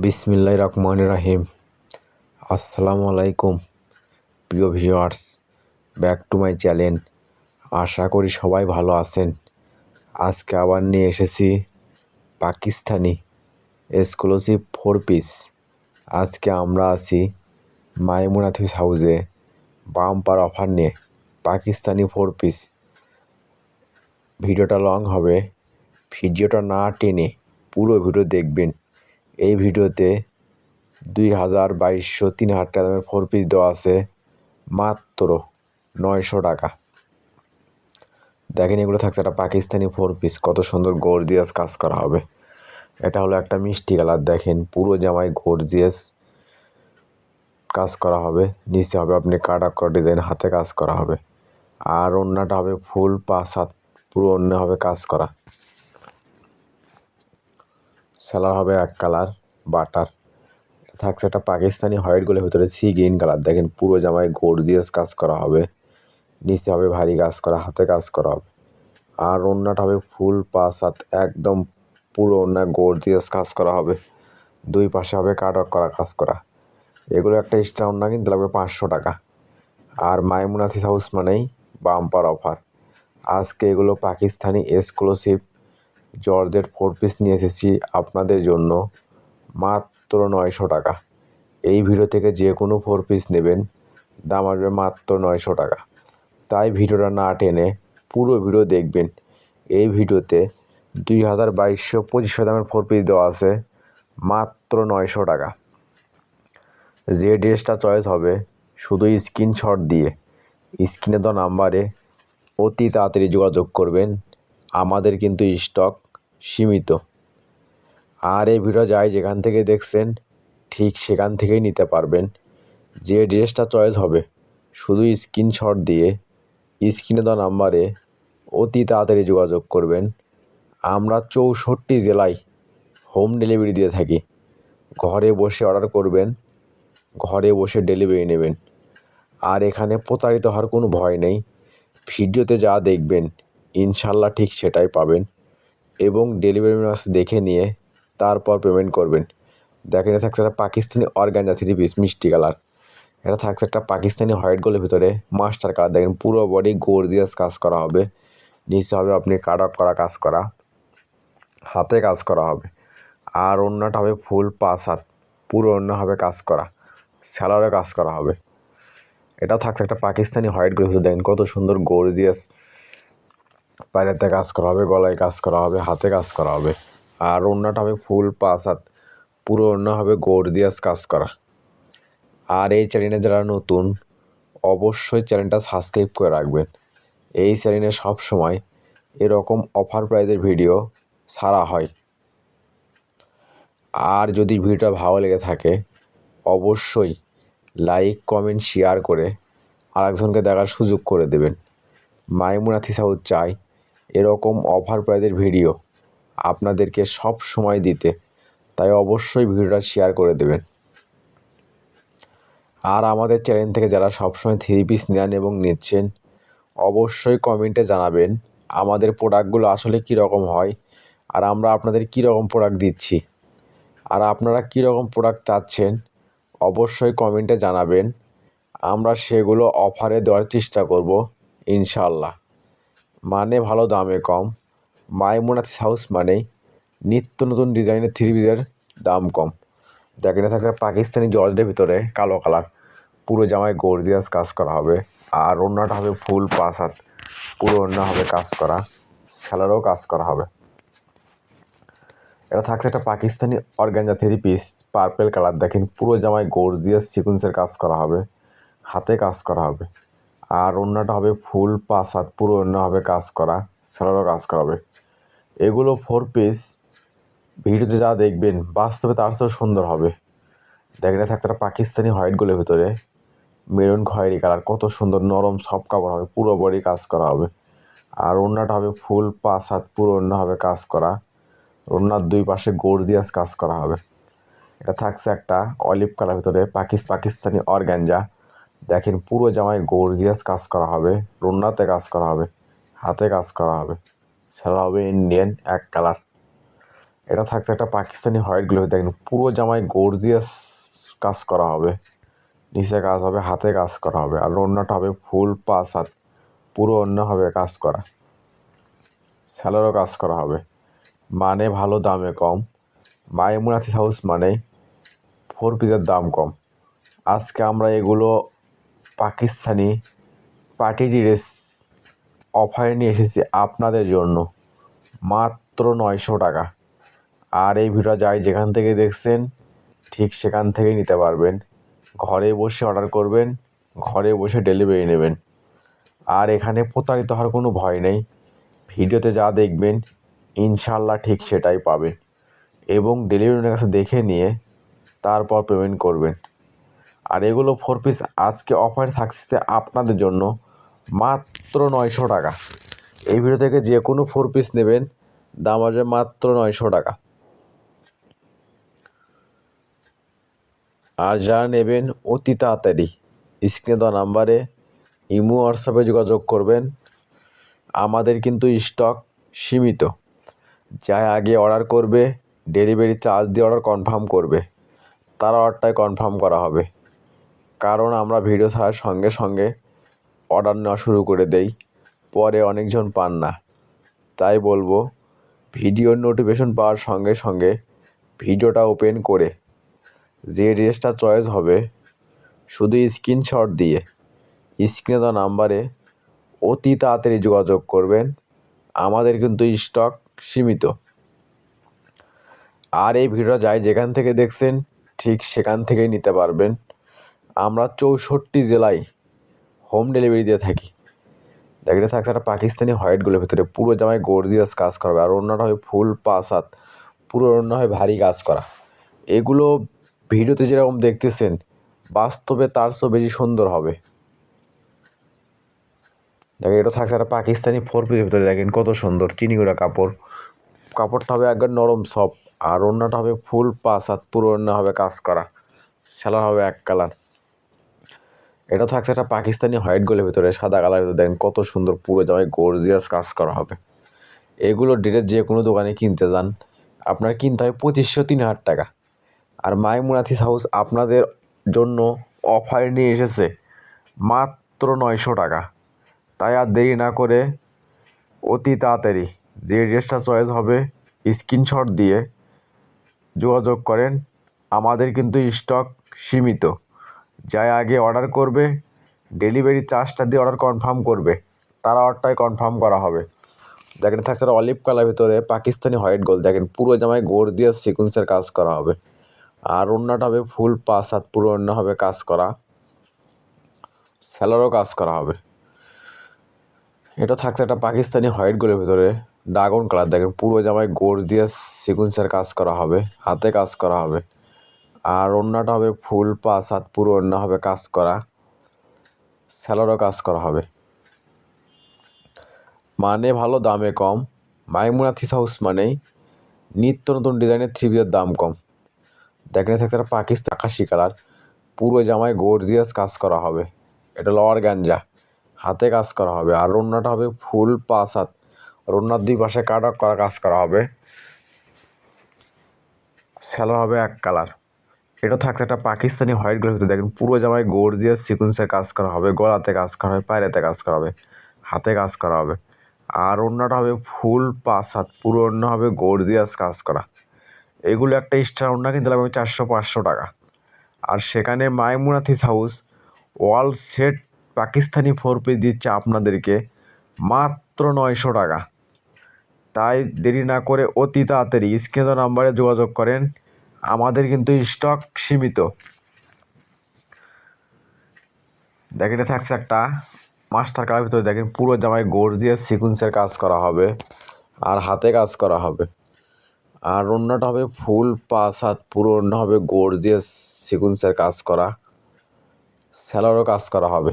বিসমিল্লাহির রহমানির রহিম। আসসালামু আলাইকুম প্রিয় viewers, back to my channel. আশা করি সবাই ভালো আছেন। আজকে আবার নিয়ে এসেছি পাকিস্তানি এক্সক্লুসিভ 4 পিস। আজকে আমরা আছি মাইমুনা থিস হাউসে বাম্পার অফার নিয়ে পাকিস্তানি 4 পিস। ভিডিওটা লং হবে, ভিডিওটা না টেনে পুরো ভিডিও দেখবেন। এই ভিডিওতে 2200 3000 টাকা দামের 4 পিস দেওয়া আছে মাত্র 900 টাকা। দেখেন, এগুলো থাকছে একটা পাকিস্তানি 4 পিস, কত সুন্দর গর্জিয়াস কাজ করা হবে। এটা হলো একটা মিষ্টি কালার, দেখেন পুরো জামায় গর্জিয়াস কাজ করা হবে। নিচে হবে আপনি কাটা করা ডিজাইন, হাতে কাজ করা হবে। আর ওড়নাটা হবে ফুল 5 হাত, পুরো ওড়না হবে কাজ করা। সেলার হবে এক কালার বাটার। থাকছে একটা পাকিস্তানি হোয়াইট গোলের ভিতরে সি গ্রিন কালার, দেখেন পুরো জামায় গর্জিয়াস কাজ করা হবে। নিচে হবে ভারী কাজ করা, হাতে কাজ করা হবে। আর ওড়নাটা হবে ফুল 5 হাত, একদম পুরো ওড়না গর্জিয়াস কাজ করা হবে। দুই পাশে হবে কাটওয়ার্ক করা কাজ করা। এগুলো একটা এক্সট্রা ওড়না কিনতে লাগবে 500 টাকা। আর মাইমুনা থিস হাউস মানেই বাম্পার অফার। আজকে এগুলো পাকিস্তানি এক্সক্লুসিভ জর্জেট 4 পিস নিয়ে এসেছি আপনাদের জন্য মাত্র 900 টাকা। এই ভিডিও থেকে যে কোনো 4 পিস নেবেন, দাম আসবে মাত্র 900 টাকা। তাই ভিডিওটা না টেনে পুরো ভিডিও দেখবেন। এই ভিডিওতে 2200-2500 দামের 4 পিস দেওয়া আছে মাত্র 900 টাকা। যে ড্রেসটা চয়েস হবে শুধু স্ক্রিনশট দিয়ে স্ক্রিনে দেওয়া নাম্বারে অতি তাড়াতাড়ি যোগাযোগ করবেন। আমাদের কিন্তু স্টক সীমিত। আর এই ভিডিও যাই যেখান থেকে দেখছেন ঠিক সেখান থেকেই নিতে পারবেন। যে ড্রেসটা চয়েস হবে শুধু স্ক্রিনশট দিয়ে স্ক্রিনে দেওয়া নাম্বারে অতি তাড়াতাড়ি যোগাযোগ করবেন। আমরা 64 জেলায় হোম ডেলিভারি দিয়ে থাকি। ঘরে বসে অর্ডার করবেন, ঘরে বসে ডেলিভারি নেবেন। আর এখানে প্রতারিত হওয়ার কোনো ভয় নেই। ভিডিওতে যা দেখবেন ইনশাল্লাহ ঠিক সেটাই পাবেন, এবং ডেলিভারি ম্যান দেখে নিয়ে তারপর পেমেন্ট করবেন। দেখেন, এটা থাকছে একটা পাকিস্তানি অর্গানজা 3 পিস মিষ্টি কালার। এটা থাকছে একটা পাকিস্তানি হোয়াইট গোলের ভিতরে মাস্টার কালার, দেখেন পুরো বডি গর্জিয়াস কাজ করা হবে। নিচে হবে আপনি কাট অফ করা কাজ করা, হাতে কাজ করা হবে। আর ওড়নাটা হবে ফুল 5 হাত, পুরো ওড়না হবে কাজ করা, স্যালারে কাজ করা হবে। এটাও থাকছে একটা পাকিস্তানি হোয়াইট গোলের ভিতরে, দেখেন কত সুন্দর গর্জিয়াস পায়েতে কাজ করা হবে, গলায় কাজ করা হবে, হাতে কাজ করা হবে। আর ওড়নাটা হবে ফুল 5 হাত, পুরো ওড়না হবে গর্জিয়াস কাজ করা। আর এই চ্যানেলে যারা নতুন অবশ্যই চ্যানেলটা সাবস্ক্রাইব করে রাখবেন। এই চ্যানেলে সবসময় এরকম অফার প্রাইজের ভিডিও ছাড়া হয়। আর যদি ভিডিওটা ভালো লেগে থাকে অবশ্যই লাইক কমেন্ট শেয়ার করে আরেকজনকে দেখার সুযোগ করে দেবেন। মাইমুনা থিস হাউস চাই এরকম অফার প্রাইজের ভিডিও আপনাদেরকে সব সময় দিতে, তাই অবশ্যই ভিডিওটা শেয়ার করে দেবেন। আর আমাদের চ্যানেল থেকে যারা সবসময় 3 পিস নেন এবং নিচ্ছেন অবশ্যই কমেন্টে জানাবেন আমাদের প্রোডাক্টগুলো আসলে কীরকম হয়, আর আমরা আপনাদের কীরকম প্রোডাক্ট দিচ্ছি, আর আপনারা কীরকম প্রোডাক্ট চাচ্ছেন অবশ্যই কমেন্টে জানাবেন। আমরা সেগুলো অফারে দেওয়ার চেষ্টা করব ইনশাল্লাহ। মানে ভালো দামে কম। মাইমুনা থিস হাউস মানেই নিত্য নতুন ডিজাইনের 3 পিসের দাম কম। দেখেন, এটা থাকবে পাকিস্তানি জর্জেটের ভিতরে কালো কালার, পুরো জামায় গর্জিয়াস কাজ করা হবে। আর ওড়নাটা হবে ফুল 5 হাত, পুরো ওড়না হবে কাজ করা, সেলারও কাজ করা হবে। এটা থাকছে একটা Pakistani organza 3 piece purple colour, দেখেন পুরো জামায় গর্জিয়াস সিকুয়েন্সের কাজ করা হবে, হাতে কাজ করা হবে। আর ওড়নাটা হবে ফুল 5 হাত, পুরো ওড়না হবে কাজ করা, সেলারও কাজ করা হবে। এগুলো 4 পিস ভিডিওতে যা দেখবেন বাস্তবে তার চেয়েও সুন্দর হবে। দেখেন, এটা থাকছে একটা পাকিস্তানি হোয়াইট গোলের ভিতরে মেরুন খয়েরি কালার, কত সুন্দর নরম সফট কাপড় হবে, পুরো বডি কাজ করা হবে। আর ওড়নাটা হবে ফুল 5 হাত, পুরো ওড়না হবে কাজ করা, ওড়নার দুই পাশে গর্জিয়াস কাজ করা হবে। এটা থাকছে একটা অলিভ কালার ভিতরে পাকিস্তানি অর্গানজা, দেখেন পুরো জামায় গর্জিয়াস কাজ করা হবে, ওড়নাতে কাজ করা হবে, হাতে কাজ করা হবে, সেলা হবে ইন্ডিয়ান এক কালার। এটা থাকছে একটা পাকিস্তানি হোয়াইট গ্লোভে, দেখেন পুরো জামায় গর্জিয়াস কাজ করা হবে, নিচে কাজ হবে, হাতে কাজ করা হবে, আর ওড়নাটা হবে ফুল 5 হাত, পুরো ওড়না হবে কাজ করা, স্যালোরও কাজ করা হবে। মানে ভালো দামে কম, মাইমুনাথিস হাউস মানে 4 পিসের দাম কম। আজকে আমরা এগুলো পাকিস্তানি পার্টি ড্রেস অফারে নিয়ে এসেছি আপনাদের জন্য মাত্র 900 টাকা। আর এই ভিডিও যাই যেখান থেকে দেখছেন ঠিক সেখান থেকেই নিতে পারবেন, ঘরে বসে অর্ডার করবেন, ঘরে বসে ডেলিভারি নেবেন। আর এখানে প্রতারিত হওয়ার কোনো ভয় নেই, ভিডিওতে যা দেখবেন ইনশাল্লাহ ঠিক সেটাই পাবেন, এবং ডেলিভারির কাছে দেখে নিয়ে তারপর পেমেন্ট করবেন। আর এগুলো 4 পিস আজকে অফার থাকছে আপনাদের জন্য মাত্র 900 টাকা। এই ভিডিও থেকে যে কোনো 4 পিস নেবেন, দাম আসবে মাত্র 900 টাকা। আর যারা নেবেন অতি তাড়াতাড়ি স্ক্রিনে দেওয়া নাম্বারে ইমো হোয়াটসঅ্যাপে যোগাযোগ করবেন। আমাদের কিন্তু স্টক সীমিত, যা আগে অর্ডার করবে ডেলিভারি চার্জ দিয়ে অর্ডার কনফার্ম করবে, তার অর্ডারটাই কনফার্ম করা হবে। কারণ আমরা ভিডিও ছাড়ার সঙ্গে সঙ্গে অর্ডার নেওয়া শুরু করে দেই, পরে অনেকজন পান না। তাই বলবো ভিডিওর নোটিফিকেশন পাওয়ার সঙ্গে সঙ্গে ভিডিওটা ওপেন করে যে ড্রেসটা চয়েস হবে শুধু স্ক্রিনশট দিয়ে স্ক্রিনে দেওয়া নাম্বারে অতি তাড়াতাড়ি যোগাযোগ করবেন। আমাদের কিন্তু স্টক সীমিত। আর এই ভিডিও যাই যেখান থেকে দেখছেন ঠিক সেখান থেকেই নিতে পারবেন। আমরা 64 জেলায় হোম ডেলিভারি দিয়ে থাকি। দেখতে থাকছে একটা পাকিস্তানি হোয়াইটগুলোর ভিতরে পুরো জামায় গর্জিয়াস কাজ করবে, আর ওড়নাটা হয় ফুল 5 হাত, পুরো ওড়না হয় ভারী কাজ করা। এগুলো ভিডিওতে যেরকম দেখতেছেন বাস্তবে তার চেয়েও বেশি সুন্দর হবে। দেখেন এটা থাকছে একটা পাকিস্তানি 4 পিসের ভিতরে, দেখেন কত সুন্দর চিনিগুড়া কাপড়, কাপড়টা হবে একবার নরম সফট, আর ওড়নাটা হবে ফুল 5 হাত, পুরো ওড়না হবে কাজ করা, সেলার হবে এক কালার। এটা থাকছে একটা পাকিস্তানি হোয়াইট গোলের ভিতরে, সাদা কালার ভিতরে, দেখেন কত সুন্দর পুরো জামায় গর্জিয়াস কাজ করা হবে। এগুলো ড্রেস যে কোনো দোকানে কিনতে যান আপনার কিনতে হয় 2500-3000 টাকা। আর মাইমুনাথিস হাউস আপনাদের জন্য অফার নিয়ে এসেছে মাত্র 900 টাকা। তাই আর দেরি না করে অতি তাড়াতাড়ি যে ড্রেসটা চয়েস হবে স্ক্রিনশট দিয়ে যোগাযোগ করেন। আমাদের কিন্তু স্টক সীমিত, যাই আগে অর্ডার করবে ডেলিভারি চার্জটা দিয়ে অর্ডার কনফার্ম করবে, তার অর্ডারটাই কনফার্ম করা হবে। দেখেন থাকছে অলিভ কালার ভিতরে পাকিস্তানি হোয়াইট গোল্ড, দেখেন পুরো জামায় গর্জিয়াস সিকুয়েন্সের কাজ করা হবে, আর ওড়নাটা হবে ফুল 5 হাত, পুরো ওড়না হবে কাজ করা, স্যালোরও কাজ করা হবে। এটা থাকছে একটা পাকিস্তানি হোয়াইট গোল্ডের ভিতরে ড্রাগন কালার, দেখেন পুরো জামায় গর্জিয়াস সিকুয়েন্সের কাজ করা হবে, হাতে কাজ করা হবে, আর ওড়নাটা হবে ফুল 5 হাত, পুরো ওড়না হবে কাজ করা, স্যালোরও কাজ করা হবে। মানে ভালো দামে কম, মাইমুনাথিস হাউস মানেই নিত্য নতুন ডিজাইনের 3 পিসের দাম কম। দেখেন থাকছে একটা পাকিস্তান আকাশি কালার, পুরো জামায় গর্জিয়াস কাজ করা হবে, এটা লোয়ার গাঞ্জা, হাতে কাজ করা হবে, আর ওড়নাটা হবে ফুল 5 হাত, ওড়নার 2 পাশে কাট করা কাজ করা হবে, স্যালোর হবে এক কালার। এটা থাকছে একটা পাকিস্তানি হোয়াইট গোল্ডের ভিতরে, দেখেন পুরো জামায় গর্জিয়াস সিকুয়েন্সের কাজ করা হবে, গলাতে কাজ করা হবে, পায়রাতে কাজ করা হবে, হাতে কাজ করা হবে, আর ওড়নাটা হবে ফুল 5 হাত, পুরো ওড়না হবে গর্জিয়াস কাজ করা। এগুলো একটা স্টার ওড়না কিনতে লাগবে 400-500 টাকা। আর সেখানে মাইমুনাথিস হাউস ওয়াল সেট পাকিস্তানি 4 পিস দিচ্ছে আপনাদেরকে মাত্র 900 টাকা। তাই দেরি না করে অতি তাড়াতাড়ি স্ক্রিনে দেওয়া নাম্বারে যোগাযোগ করেন, আমাদের কিন্তু স্টক সীমিত। দেখেন এটা থাকছে একটা মাস্টার কালার ভিতরে, দেখেন পুরো জামায় গর্জিয়াস সিকুয়েন্সের কাজ করা হবে, আর হাতে কাজ করা হবে, আর ওড়নাটা হবে ফুল 5 হাত, পুরো ওড়না হবে গর্জিয়াস সিকুয়েন্সের কাজ করা, স্যালোরও কাজ করা হবে।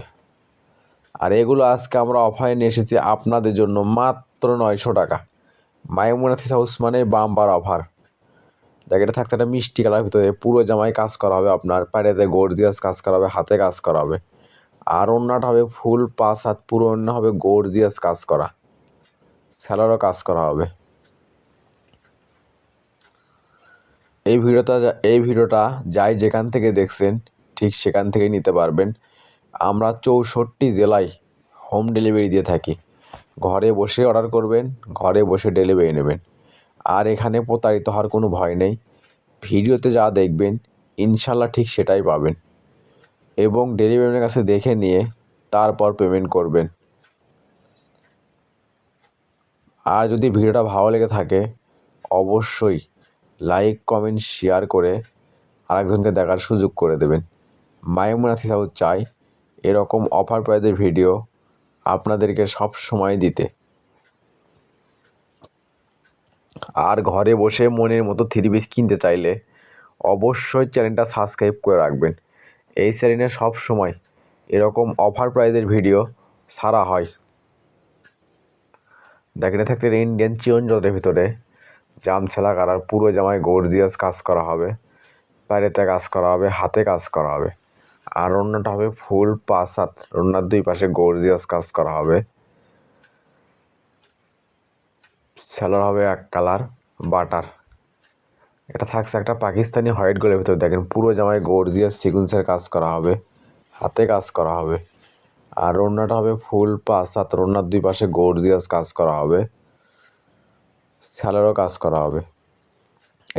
আর এগুলো আজকে আমরা অফারে নিয়ে এসেছি আপনাদের জন্য মাত্র 900 টাকা। মাইমুনাথিস হাউস মানে বাম্পার অফার। দেখ এটা থাকছে একটা মিষ্টি কালার ভিতরে, পুরো জামায় কাজ করা হবে, আপনার পায়েতে গর্জিয়াস কাজ করা হবে, হাতে কাজ করা হবে, আর ওড়নাটা হবে ফুল 5 হাত, পুরো ওড়না হবে গর্জিয়াস কাজ করা, স্যালোরও কাজ করা হবে। এই ভিডিওটা যাই যেখান থেকে দেখছেন ঠিক সেখান থেকেই নিতে পারবেন। আমরা 64 জেলায় হোম ডেলিভারি দিয়ে থাকি। ঘরে বসে অর্ডার করবেন, ঘরে বসে ডেলিভারি নেবেন। আর এখানে প্রতারিত হওয়ার কোনো ভয় নেই। ভিডিওতে যা দেখবেন ইনশাল্লাহ ঠিক সেটাই পাবেন, এবং ডেলিভারি ম্যানের কাছে দেখে নিয়ে তারপর পেমেন্ট করবেন। আর যদি ভিডিওটা ভালো লেগে থাকে অবশ্যই লাইক, কমেন্ট, শেয়ার করে আরেকজনকে দেখার সুযোগ করে দেবেন। মাইমুন আতিক সাউদ চাই এরকম অফার প্রাইজের ভিডিও আপনাদেরকে সব সময় দিতে। আর ঘরে বসে মনের মতো 3 পিস কিনতে চাইলে অবশ্যই চ্যানেলটা সাবস্ক্রাইব করে রাখবেন। এই চ্যানেলে সব সময় এরকম অফার প্রাইজের ভিডিও ছাড়া হয়। দেখেন থাকতে ইন্ডিয়ান চিয়ন জলের ভিতরে জামছেলা কালার পুরো জামায় গর্জিয়াস কাজ করা হবে, পায়েতে কাজ করা হবে, হাতে কাজ করা হবে। আর অন্যটা হবে ফুল 5 হাত, অন্যার 2 পাশে গর্জিয়াস কাজ করা হবে। সেলার হবে 1 কালার বাটার। এটা থাকছে একটা পাকিস্তানি হোয়াইট গোলের ভিতরে। দেখেন পুরো জামায় গর্জিয়াস সিকুয়েন্সের কাজ করা হবে, হাতে কাজ করা হবে। আর অন্যটা হবে ফুল 5 হাত, অন্যার 2 পাশে গর্জিয়াস কাজ করা হবে, সেলারও কাজ করা হবে।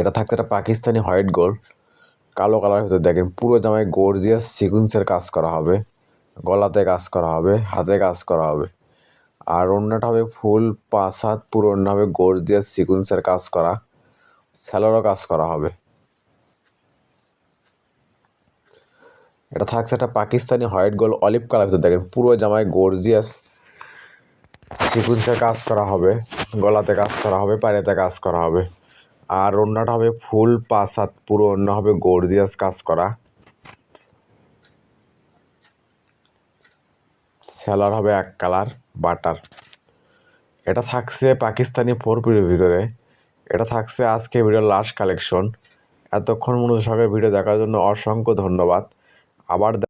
এটা থাকছে একটা পাকিস্তানি হোয়াইট গোল্ড কালো কালারের ভিতরে। দেখেন পুরো জামায় গর্জিয়াস সিকুয়েন্সের কাজ করা হবে, গলাতে কাজ করা হবে, হাতে কাজ করা হবে। আর অন্যটা হবে ফুল 5 হাত, পুরো অন্য হবে গর্জিয়াস সিকুয়েন্সের কাজ করা, সেলারও কাজ করা হবে। এটা থাকছে একটা Pakistani white gold olive colour ভিতরে। দেখেন পুরো জামায় গর্জিয়াস সিকুয়েন্সের কাজ করা হবে, গলাতে কাজ করা হবে, পায়েতে কাজ করা হবে। আর অন্যটা হবে ফুল 5 হাত, পুরো অন্য হবে গর্জিয়াস কাজ করা, সেলার হবে 1 কালার বাটার। এটা থাকছে পাকিস্তানি 4 পিসের ভিতরে। এটা থাকছে আজকে ভিডিওর লাস্ট কালেকশন। এতক্ষণ মনোযোগ সহকারে ভিডিও দেখার জন্য অসংখ্য ধন্যবাদ। আবার